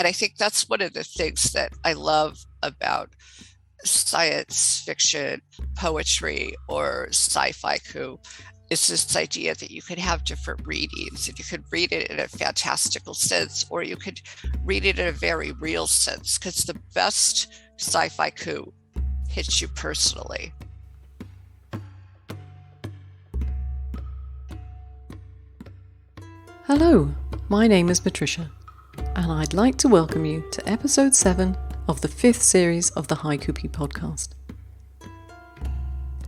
And I think that's one of the things that I love about science fiction, poetry, or scifiku is this idea that you could have different readings, and you could read it in a fantastical sense, or you could read it in a very real sense, because the best scifiku hits you personally. Hello, my name is Patricia, and I'd like to welcome you to episode 7 of the 5th series of the Haiku Pea podcast.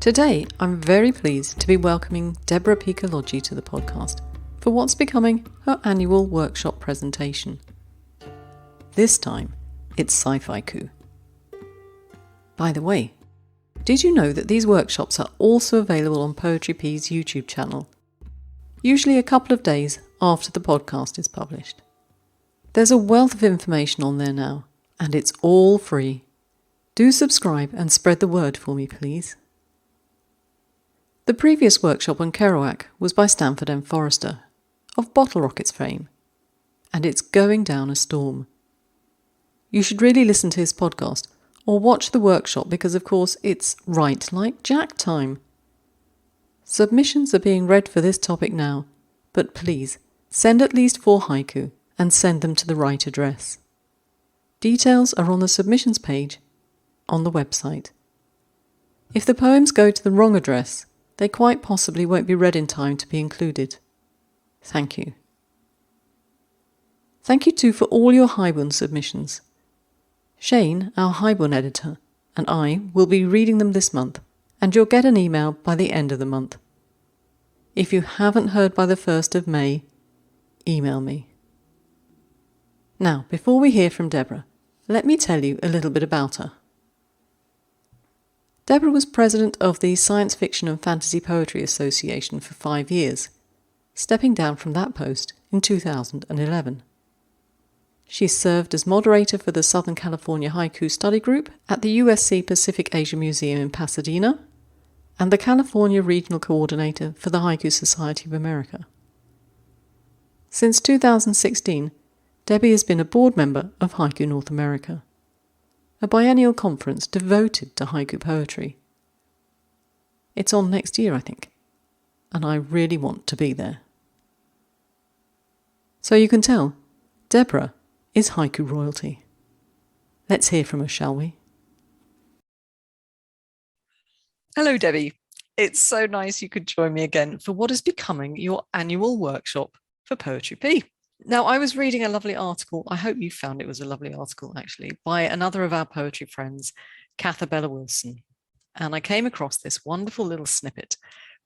Today, I'm very pleased to be welcoming Deborah P Kolodji to the podcast for what's becoming her annual workshop presentation. This time, it's Scifiku. By the way, did you know that these workshops are also available on Poetry Pea's YouTube channel, usually a couple of days after the podcast is published? There's a wealth of information on there now, and it's all free. Do subscribe and spread the word for me, please. The previous workshop on Kerouac was by Stanford M. Forrester, of Bottle Rockets fame, and it's going down a storm. You should really listen to his podcast or watch the workshop because, of course, it's right like Jack time. Submissions are being read for this topic now, but please send at least 4 haiku and send them to the right address. Details are on the submissions page on the website. If the poems go to the wrong address, they quite possibly won't be read in time to be included. Thank you. Thank you too for all your Haibun submissions. Shane, our Haibun editor, and I will be reading them this month, and you'll get an email by the end of the month. If you haven't heard by the 1st of May, email me. Now, before we hear from Deborah, let me tell you a little bit about her. Deborah was president of the Science Fiction and Fantasy Poetry Association for 5 years, stepping down from that post in 2011. She served as moderator for the Southern California Haiku Study Group at the USC Pacific Asia Museum in Pasadena, and the California Regional Coordinator for the Haiku Society of America. Since 2016, Debbie has been a board member of Haiku North America, a biennial conference devoted to haiku poetry. It's on next year, I think, and I really want to be there. So you can tell, Deborah is haiku royalty. Let's hear from her, shall we? Hello, Debbie. It's so nice you could join me again for what is becoming your annual workshop for Poetry Pea. Now, I was reading a lovely article, I hope you found it was a lovely article actually, by another of our poetry friends, Cathabella Wilson. And I came across this wonderful little snippet,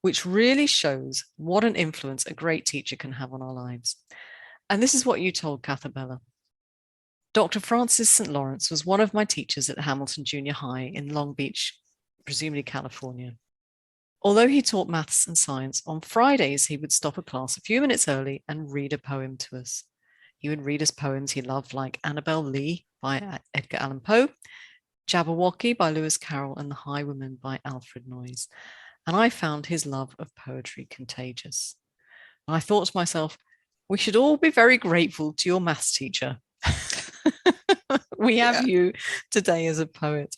which really shows what an influence a great teacher can have on our lives. And this is what you told Cathabella. Dr. Francis St. Lawrence was one of my teachers at Hamilton Junior High in Long Beach, presumably California. Although he taught maths and science, on Fridays he would stop a class a few minutes early and read a poem to us. He would read us poems he loved, like Annabel Lee by Edgar Allan Poe, Jabberwocky by Lewis Carroll, and The Highwayman by Alfred Noyes. And I found his love of poetry contagious. And I thought to myself, we should all be very grateful to your maths teacher. We have you today as a poet.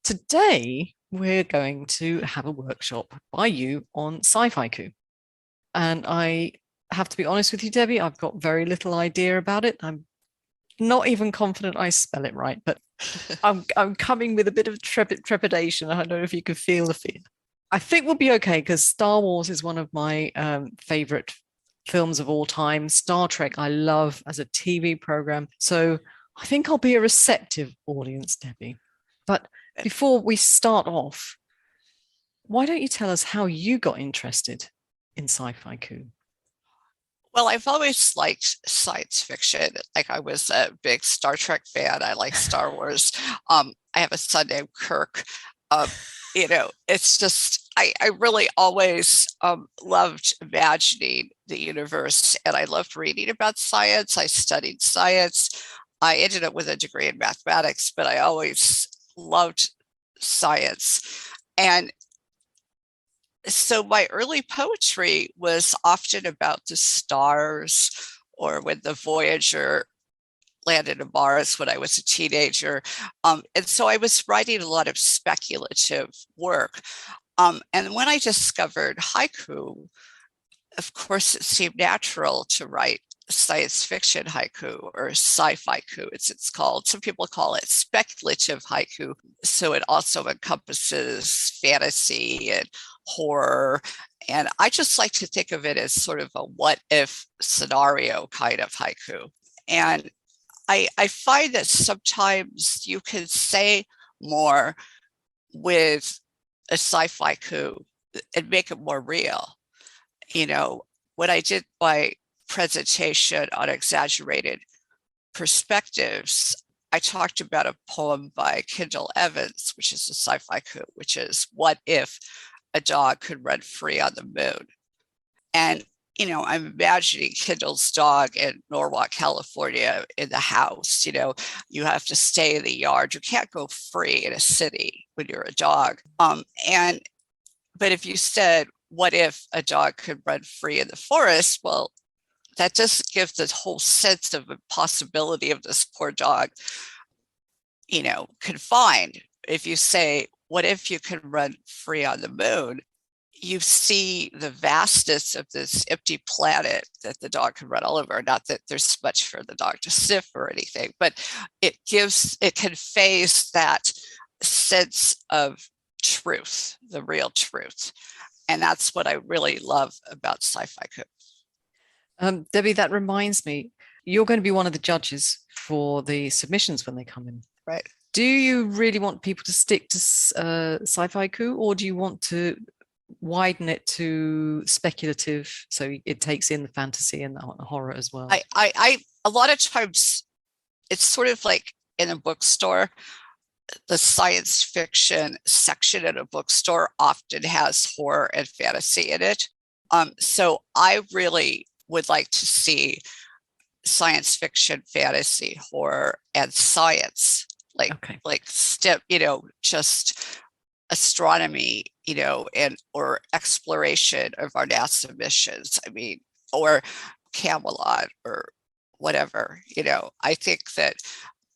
Today, we're going to have a workshop by you on Scifiku. And I have to be honest with you, Debbie, I've got very little idea about it. I'm not even confident I spell it right, but I'm coming with a bit of trepidation. I don't know if you could feel the fear. I think we'll be okay because Star Wars is one of my favorite films of all time. Star Trek, I love as a TV program. So I think I'll be a receptive audience, Debbie. But before we start off, why don't you tell us how you got interested in Scifiku? Well, I've always liked science fiction. Like, I was a big Star Trek fan. I like Star Wars. I have a son named Kirk. It's just, I really always loved imagining the universe, and I loved reading about science. I studied science. I ended up with a degree in mathematics, but I always loved science. And so my early poetry was often about the stars, or when the Voyager landed in Mars when I was a teenager. And so I was writing a lot of speculative work. And when I discovered haiku, of course, it seemed natural to write science fiction haiku or scifiku, as it's called. Some people call it speculative haiku. So it also encompasses fantasy and horror. And I just like to think of it as sort of a what if scenario kind of haiku. And I find that sometimes you can say more with a scifiku and make it more real. You know, when I did my presentation on exaggerated perspectives, I talked about a poem by Kendall Evans, which is a scifiku, which is what if a dog could run free on the moon? And I'm imagining Kendall's dog in Norwalk, California, in the house. You have to stay in the yard. You can't go free in a city when you're a dog. But if you said, what if a dog could run free in the forest? Well, that doesn't give the whole sense of impossibility of this poor dog, confined. If you say, what if you could run free on the moon? You see the vastness of this empty planet that the dog can run all over. Not that there's much for the dog to sniff or anything, but it conveys that sense of truth, the real truth. And that's what I really love about Scifiku. Debbie, that reminds me, you're going to be one of the judges for the submissions when they come in. Right. Do you really want people to stick to Scifiku, or do you want to widen it to speculative so it takes in the fantasy and the horror as well? I a lot of times it's sort of like in a bookstore. The science fiction section in a bookstore often has horror and fantasy in it. So I really would like to see science fiction, fantasy, horror, and science, like step, just astronomy, or exploration of our NASA missions. I mean, or Camelot or whatever. I think that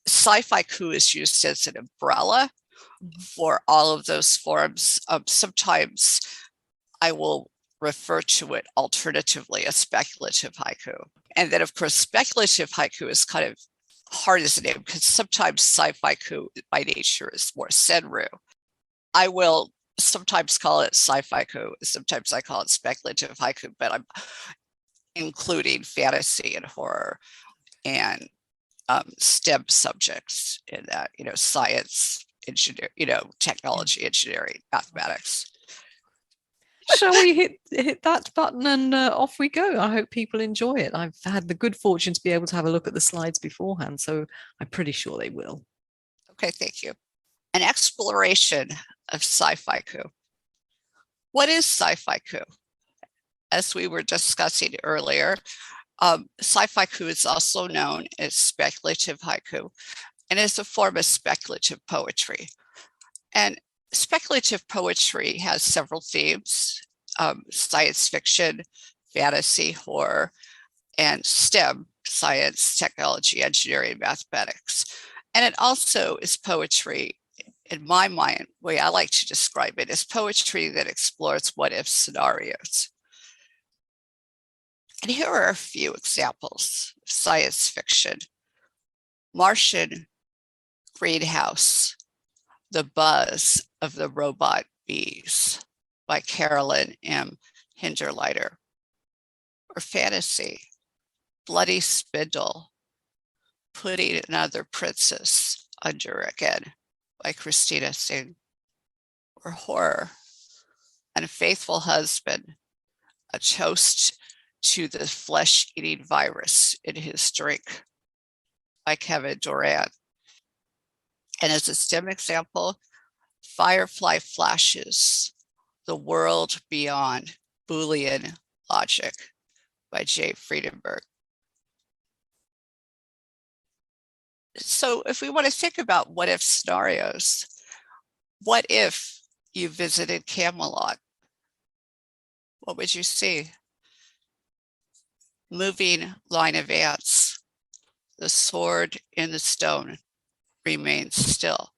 Scifiku is used as an umbrella for all of those forms. Sometimes I will refer to it alternatively as speculative haiku. And then, of course, speculative haiku is kind of hard as a name because sometimes Scifiku by nature is more senru. I will sometimes call it Scifiku, sometimes I call it speculative haiku, but I'm including fantasy and horror and STEM subjects in that, science, engineer, technology, engineering, mathematics. Shall we hit that button and off we go? I hope people enjoy it. I've had the good fortune to be able to have a look at the slides beforehand, so I'm pretty sure they will. Okay, thank you. An exploration of Scifiku. What is Scifiku? As we were discussing earlier, Scifiku is also known as speculative haiku and is a form of speculative poetry. And speculative poetry has several themes: science fiction, fantasy, horror, and STEM, science, technology, engineering, mathematics. And it also is poetry, in my mind, the way I like to describe it, is poetry that explores what if scenarios. And here are a few examples of science fiction. Martian Greenhouse, The Buzz of the Robot Bees by Carolyn M. Hinderleiter. Or fantasy, Bloody Spindle, Putting Another Princess Under Again by Christina Singh. Or horror, Unfaithful Husband, A Toast to the Flesh-Eating Virus in His Drink by Kevin Durant. And as a STEM example, Firefly Flashes, The World Beyond Boolean Logic by Jay Friedenberg. So if we want to think about what if scenarios, what if you visited Camelot? What would you see? Moving line of ants, the sword in the stone remains still.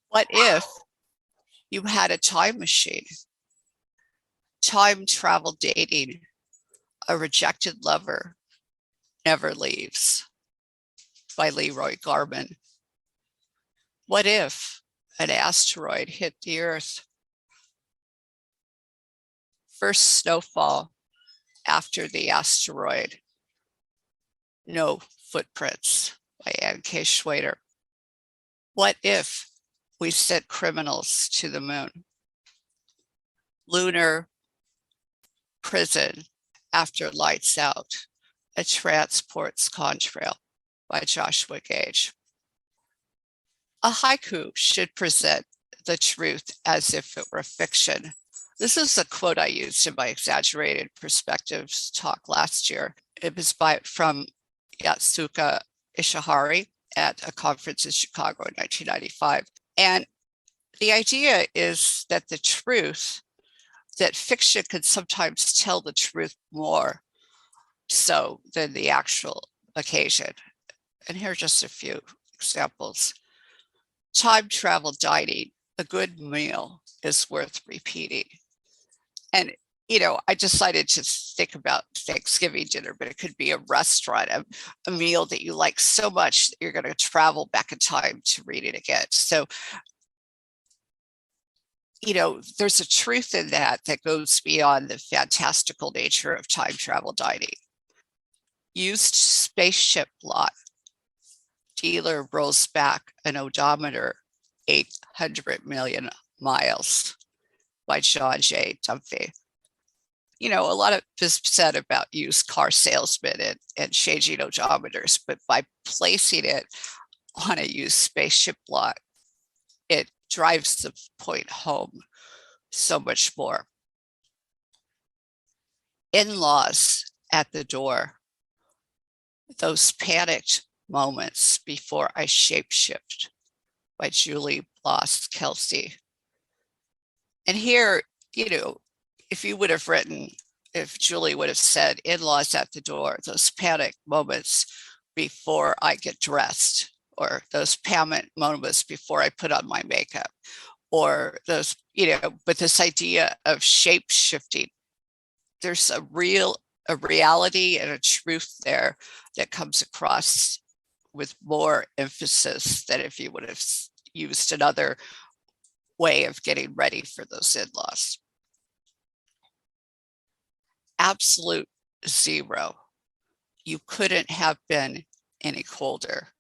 What if you had a time machine? Time travel dating, a rejected lover never leaves, by Leroy Garman. What if an asteroid hit the Earth? First snowfall after the asteroid. No footprints, by Ann K. Schwader. What if we sent criminals to the moon? Lunar prison after lights out, a transport's contrail, by Joshua Gage. A haiku should present the truth as if it were fiction. This is a quote I used in my exaggerated perspectives talk last year. It was from Yatsuka Ishihara at a conference in Chicago in 1995. And the idea is that the truth, that fiction can sometimes tell the truth more so than the actual occasion. And here are just a few examples. Time travel dining, a good meal is worth repeating. And, I decided to think about Thanksgiving dinner, but it could be a restaurant, a meal that you like so much that you're going to travel back in time to read it again. So, there's a truth in that goes beyond the fantastical nature of time travel dining. Used spaceship lot. Dealer rolls back an odometer 800 million miles, by John J. Dunphy. A lot of is said about used car salesmen and changing odometers, but by placing it on a used spaceship lot, it drives the point home so much more. In-laws at the door. Those panicked moments before I shapeshift, by Julie Bloss Kelsey. And here, if Julie would have said in-laws at the door, those panic moments before I get dressed, or those panic moments before I put on my makeup, or those, but this idea of shape shifting, there's a reality and a truth there that comes across with more emphasis than if you would have used another way of getting ready for those in-laws. Absolute zero. You couldn't have been any colder.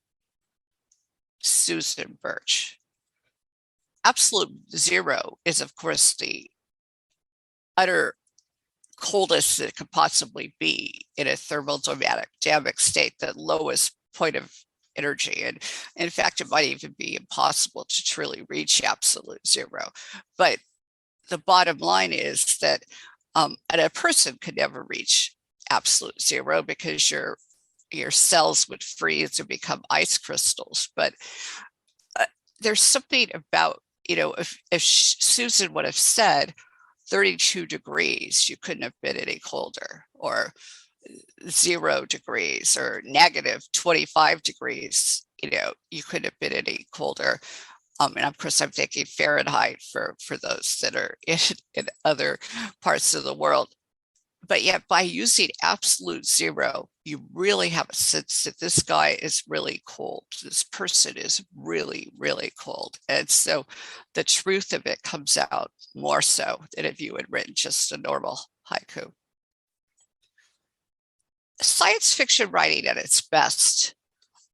Susan Birch. Absolute zero is, of course, the utter coldest it could possibly be in a thermodynamic state, the lowest point of energy. And in fact, it might even be impossible to truly reach absolute zero. But the bottom line is that and a person could never reach absolute zero because your cells would freeze and become ice crystals. But there's something about, if Susan would have said 32 degrees, you couldn't have been any colder, or 0 degrees, or negative 25 degrees, you couldn't have been any colder. And of course, I'm thinking Fahrenheit for those that are in other parts of the world. But yet, by using absolute zero, you really have a sense that this guy is really cold. This person is really, really cold. And so the truth of it comes out more so than if you had written just a normal haiku. Science fiction writing at its best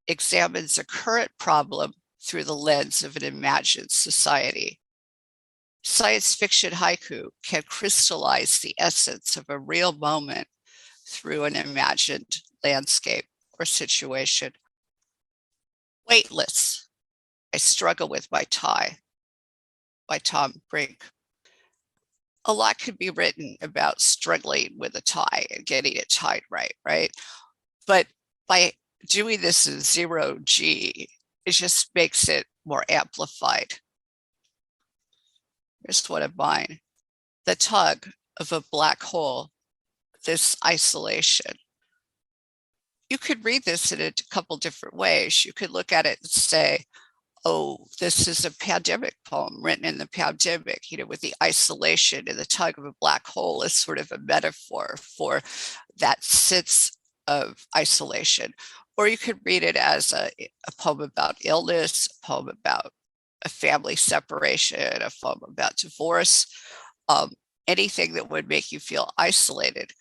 examines a current problem through the lens of an imagined society. Science fiction haiku can crystallize the essence of a real moment through an imagined landscape or situation. Weightless, I Struggle with My Tie, by Tom Brink. A lot could be written about struggling with a tie and getting it tied right? But by doing this in 0G, it just makes it more amplified. Here's one of mine. The tug of a black hole, this isolation. you could read this in a couple different ways. You could look at it and say, oh, this is a pandemic poem written in the pandemic, with the isolation and the tug of a black hole is sort of a metaphor for that sense of isolation. Or you could read it as a poem about illness, a poem about a family separation, a poem about divorce, um, anything that would make you feel isolated.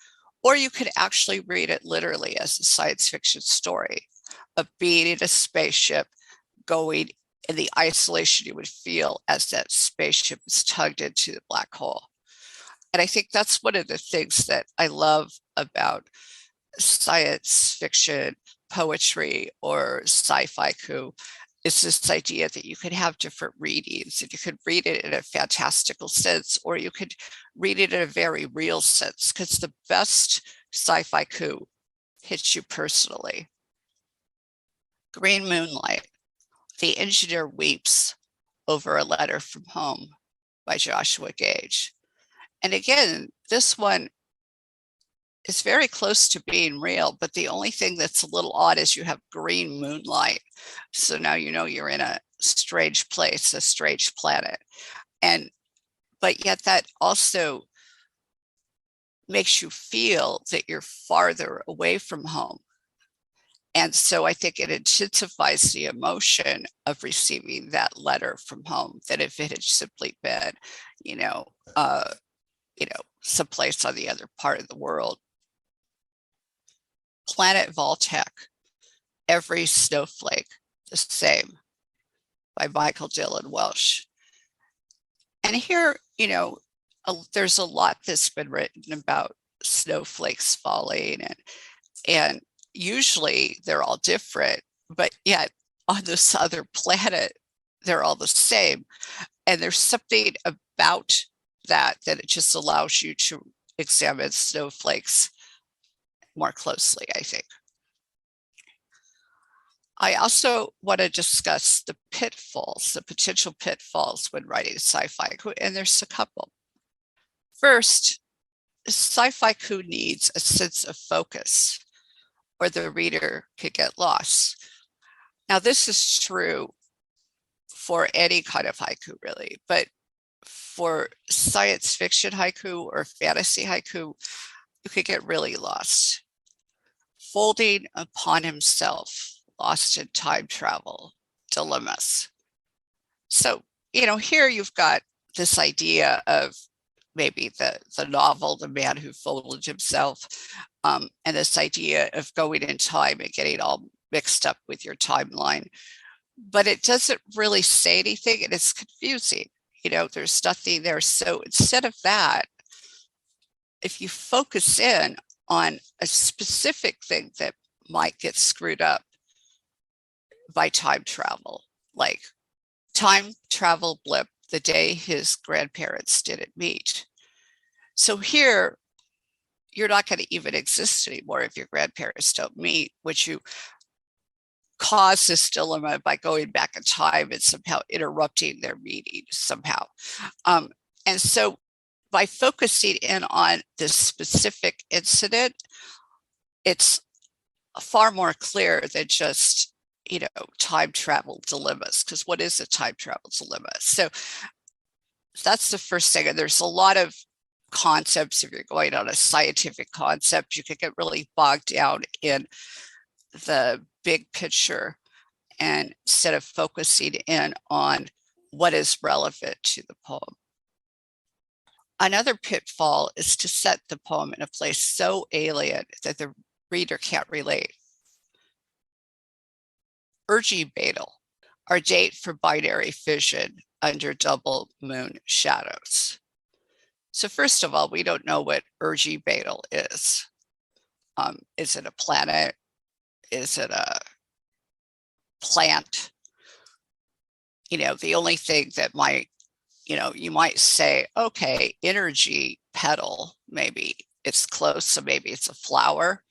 Or you could actually read it literally as a science fiction story of being in a spaceship going in the isolation you would feel as that spaceship is tugged into the black hole. And I think that's one of the things that I love about science fiction, poetry, or Scifiku is this idea that you could have different readings and you could read it in a fantastical sense, or you could read it in a very real sense, because the best Scifiku hits you personally. Green Moonlight. The Engineer Weeps over a Letter from Home by Joshua Gage. And again, this one is very close to being real, but the only thing that's a little odd is you have green moonlight. So now you're in a strange place, a strange planet. But yet that also makes you feel that you're farther away from home. And so I think it intensifies the emotion of receiving that letter from home than if it had simply been, someplace on the other part of the world. Planet Voltec, Every Snowflake the Same by Michael Dylan Welsh. And here, there's a lot that's been written about snowflakes falling, and usually they're all different, but yet on this other planet, they're all the same. And there's something about that it just allows you to examine snowflakes more closely, I think. I also want to discuss the pitfalls, the potential pitfalls when writing sci-fi, and there's a couple. First, sci-fi needs a sense of focus, or the reader could get lost. Now, this is true for any kind of haiku, really, but for science fiction haiku or fantasy haiku, you could get really lost. Folding upon himself, lost in time travel, dilemmas. So, here you've got this idea of maybe the novel, The Man Who Folded Himself, and this idea of going in time and getting all mixed up with your timeline. But it doesn't really say anything, and it's confusing. There's nothing there. So instead of that, if you focus in on a specific thing that might get screwed up by time travel, like time travel blip the day his grandparents didn't meet. So here, you're not going to even exist anymore if your grandparents don't meet, which you cause this dilemma by going back in time and somehow interrupting their meeting somehow. And so by focusing in on this specific incident, it's far more clear than just, time travel dilemmas, because what is a time travel dilemma? So that's the first thing. And there's a lot of concepts. If you're going on a scientific concept, you could get really bogged down in the big picture, and instead of focusing in on what is relevant to the poem. Another pitfall is to set the poem in a place so alien that the reader can't relate. Urgy-Badal, our date for binary fission under double moon shadows. So first of all, we don't know what Urgy-Badal is. Is it a planet? Is it a plant? The only thing that might, you might say, okay, energy petal, maybe it's close, so maybe it's a flower.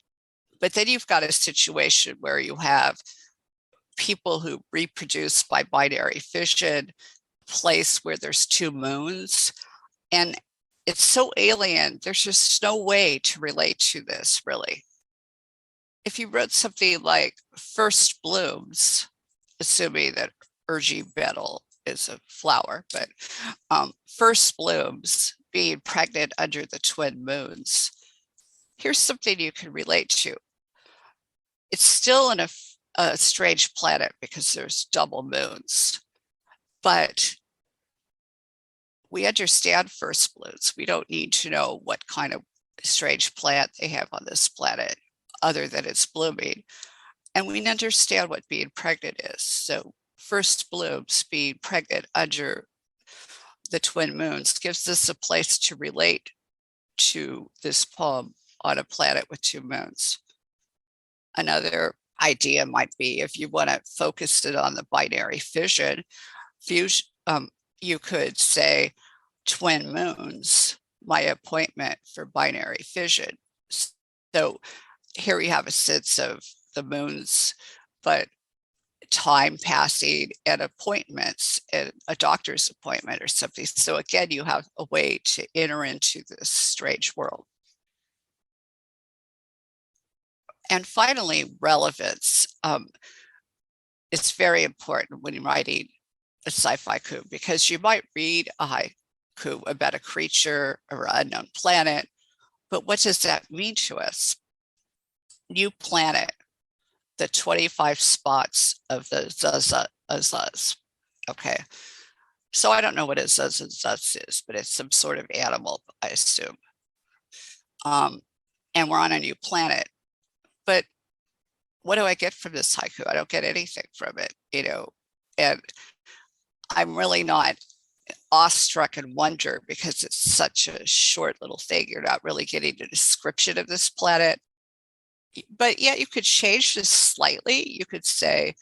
But then you've got a situation where you have people who reproduce by binary fission, place where there's two moons, and it's so alien, there's just no way to relate to this, really. if you wrote something like first blooms, assuming that Urgy betel is a flower, but first blooms being pregnant under the twin moons, here's something you can relate to. It's still in a strange planet because there's double moons, but we understand first blooms. We don't need to know what kind of strange plant they have on this planet other than it's blooming. And we understand what being pregnant is. So first blooms, being pregnant under the twin moons, gives us a place to relate to this poem on a planet with two moons. Another idea might be, if you want to focus it on the binary fission, you could say twin moons, my appointment for binary fission. So here we have a sense of the moons, but time passing and appointments and a doctor's appointment or something. So again, you have a way to enter into this strange world. And finally, relevance. It's very important when you're writing a Scifiku, because you might read a haiku about a creature or an unknown planet, but what does that mean to us? New planet, the 25 spots of the zuz. Okay, so I don't know what a zuz is, but it's some sort of animal, I assume. And we're on a new planet, but what do I get from this haiku? I don't get anything from it, and I'm really not awestruck and wonder because it's such a short little thing. You're not really getting a description of this planet. But yeah, you could change this slightly. You could say,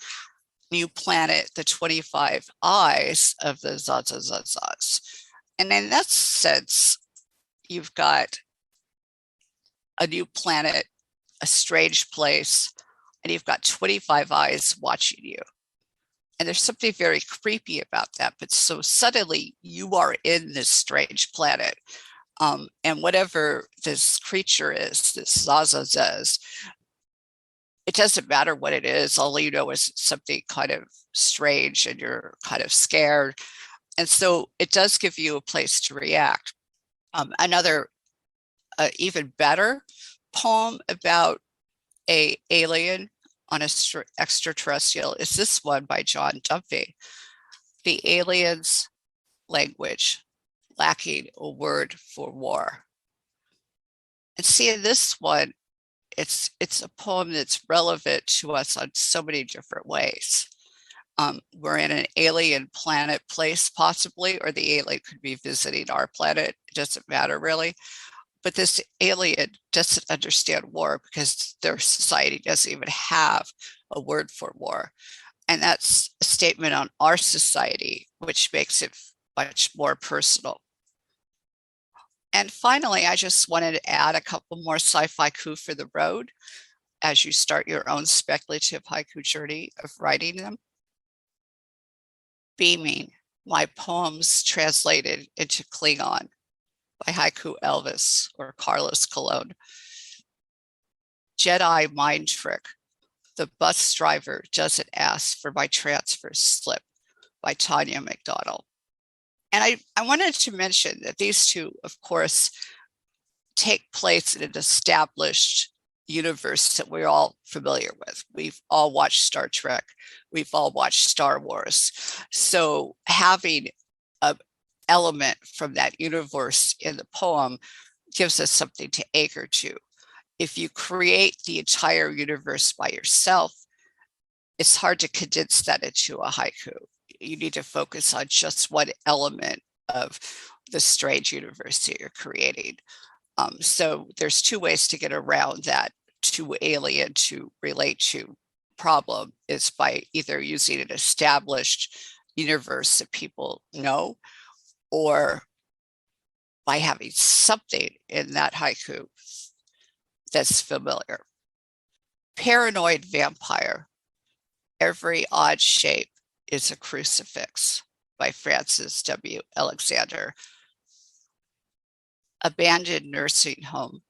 new planet, the 25 eyes of the zazazazaz. And in that sense, you've got a new planet, a strange place, and you've got 25 eyes watching you. And there's something very creepy about that. But so suddenly you are in this strange planet. And whatever this creature is, this zazazaz, it doesn't matter what it is. All you know is something kind of strange and you're kind of scared. And so it does give you a place to react. Another even better poem about an alien on an extraterrestrial is this one by John Dumpy. The alien's language, lacking a word for war. And see, in this one, it's a poem that's relevant to us on so many different ways. We're in an alien planet place, possibly, or the alien could be visiting our planet. It doesn't matter really. But this alien doesn't understand war because their society doesn't even have a word for war. And that's a statement on our society, which makes it much more personal. And finally, I just wanted to add a couple more Scifiku for the road as you start your own speculative haiku journey of writing them. Beaming, my poems translated into Klingon by Haiku Elvis or Carlos Colon. Jedi mind trick, the bus driver doesn't ask for my transfer slip by Tanya McDonald. And I wanted to mention that these two, of course, take place in an established universe that we're all familiar with. We've all watched Star Trek. We've all watched Star Wars. So having an element from that universe in the poem gives us something to anchor to. If you create the entire universe by yourself, it's hard to condense that into a haiku. You need to focus on just one element of the strange universe that you're creating. So there's two ways to get around that to alien to relate to problem is by either using an established universe that people know or by having something in that haiku that's familiar. Paranoid vampire, every odd shape is a crucifix by Francis W. Alexander. Abandoned nursing home,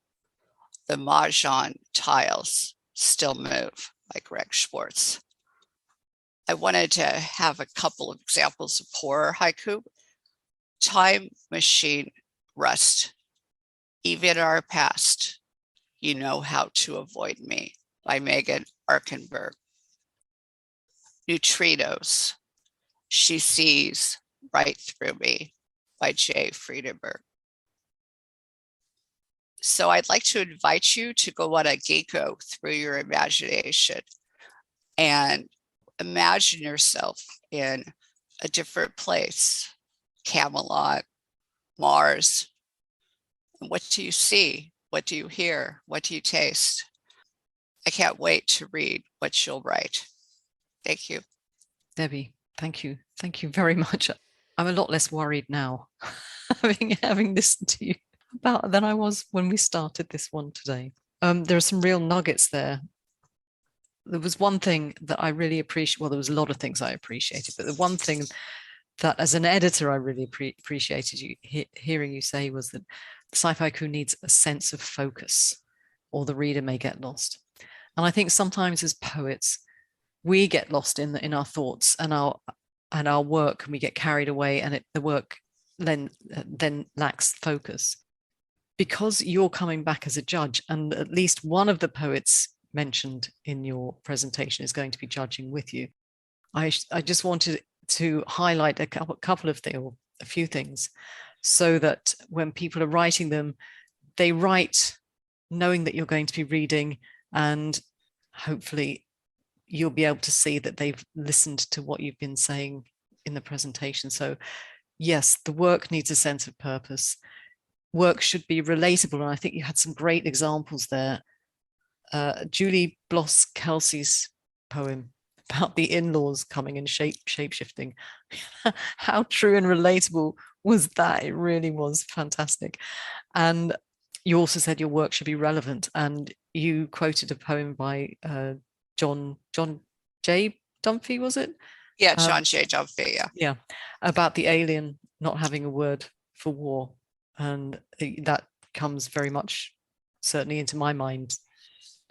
the mahjong tiles Still Move by Greg Schwartz. I wanted to have a couple of examples of horror haiku. Time Machine Rust. Even our past, you know how to avoid me by Megan Arkenberg. Neutrinos. She sees right through me by Jay Friedenberg. So I'd like to invite you to go on a geeko through your imagination and imagine yourself in a different place, Camelot, Mars. And what do you see? What do you hear? What do you taste? I can't wait to read what you'll write. Thank you. Debbie, thank you. Thank you very much. I'm a lot less worried now having listened to you about than I was when we started this one today. There are some real nuggets there. There was one thing that I really appreciate. Well, there was a lot of things I appreciated, but the one thing that as an editor I really appreciated hearing you say was that Scifiku needs a sense of focus, or the reader may get lost. And I think sometimes as poets, we get lost in our thoughts and our work, and we get carried away, and the work then lacks focus. Because you're coming back as a judge, and at least one of the poets mentioned in your presentation is going to be judging with you, I just wanted to highlight a couple of things, or a few things, so that when people are writing them, they write knowing that you're going to be reading, and hopefully you'll be able to see that they've listened to what you've been saying in the presentation. So yes, the work needs a sense of purpose. Work should be relatable, and I think you had some great examples there. Julie Bloss Kelsey's poem about the in-laws coming and shape-shifting. How true and relatable was that? It really was fantastic. And you also said your work should be relevant, and you quoted a poem by John J. Dunphy, was it? Yeah, John J. Dunphy, yeah. Yeah, about the alien not having a word for war. And that comes very much certainly into my mind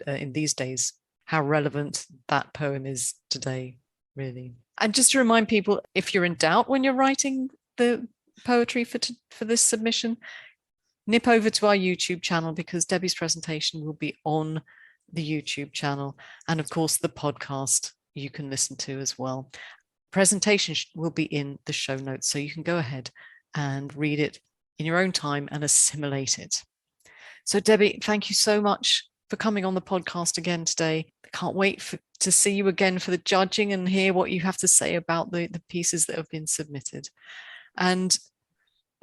in these days, how relevant that poem is today, really. And just to remind people, if you're in doubt when you're writing the poetry for this submission, nip over to our YouTube channel, because Debbie's presentation will be on the YouTube channel. And of course, the podcast you can listen to as well. Presentation will be in the show notes, so you can go ahead and read it in your own time and assimilate it. So Debbie, thank you so much for coming on the podcast again today. I can't wait to see you again for the judging and hear what you have to say about the pieces that have been submitted. And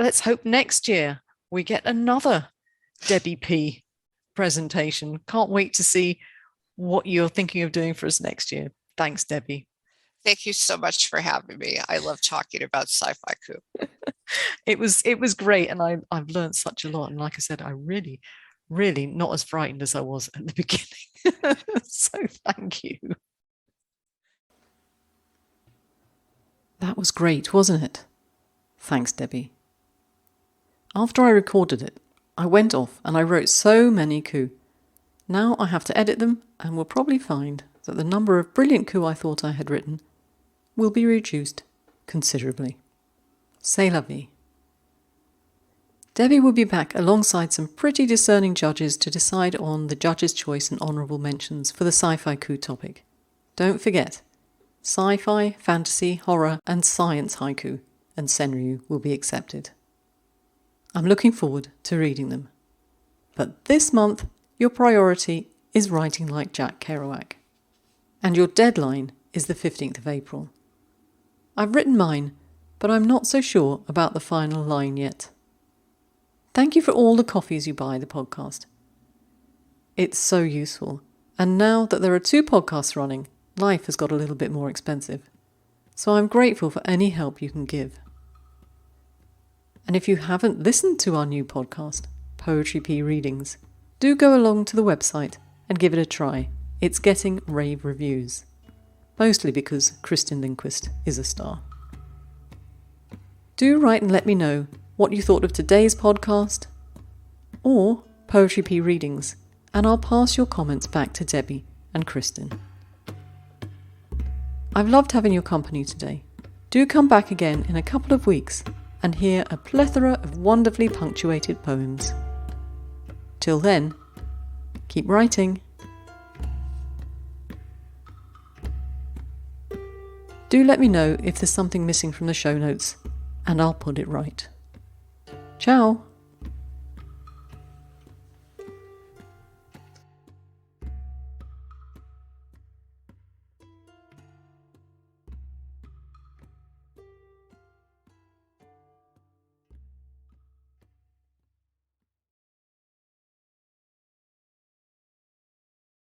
let's hope next year we get another Debbie P presentation. Can't wait to see what you're thinking of doing for us next year. Thanks, Debbie. Thank you so much for having me. I love talking about Scifiku. It was great, and I've learned such a lot. And like I said, I really not as frightened as I was at the beginning. So thank you. That was great, wasn't it? Thanks, Debbie. After I recorded it, I went off and I wrote so many coup. Now I have to edit them, and will probably find that the number of brilliant coup I thought I had written will be reduced considerably. C'est la vie. Debbie will be back alongside some pretty discerning judges to decide on the judge's choice and honourable mentions for the Scifiku topic. Don't forget, sci-fi, fantasy, horror and science haiku and senryu will be accepted. I'm looking forward to reading them. But this month, your priority is writing like Jack Kerouac. And your deadline is the 15th of April. I've written mine, but I'm not so sure about the final line yet. Thank you for all the coffees you buy the podcast. It's so useful, and now that there are 2 podcasts running, life has got a little bit more expensive. So I'm grateful for any help you can give. And if you haven't listened to our new podcast, Poetry Pea Readings, do go along to the website and give it a try. It's getting rave reviews, mostly because Kristin Lindquist is a star. Do write and let me know what you thought of today's podcast or Poetry Pea Readings, and I'll pass your comments back to Debbie and Kristen. I've loved having your company today. Do come back again in a couple of weeks and hear a plethora of wonderfully punctuated poems. Till then, keep writing. Do let me know if there's something missing from the show notes, and I'll put it right. Ciao!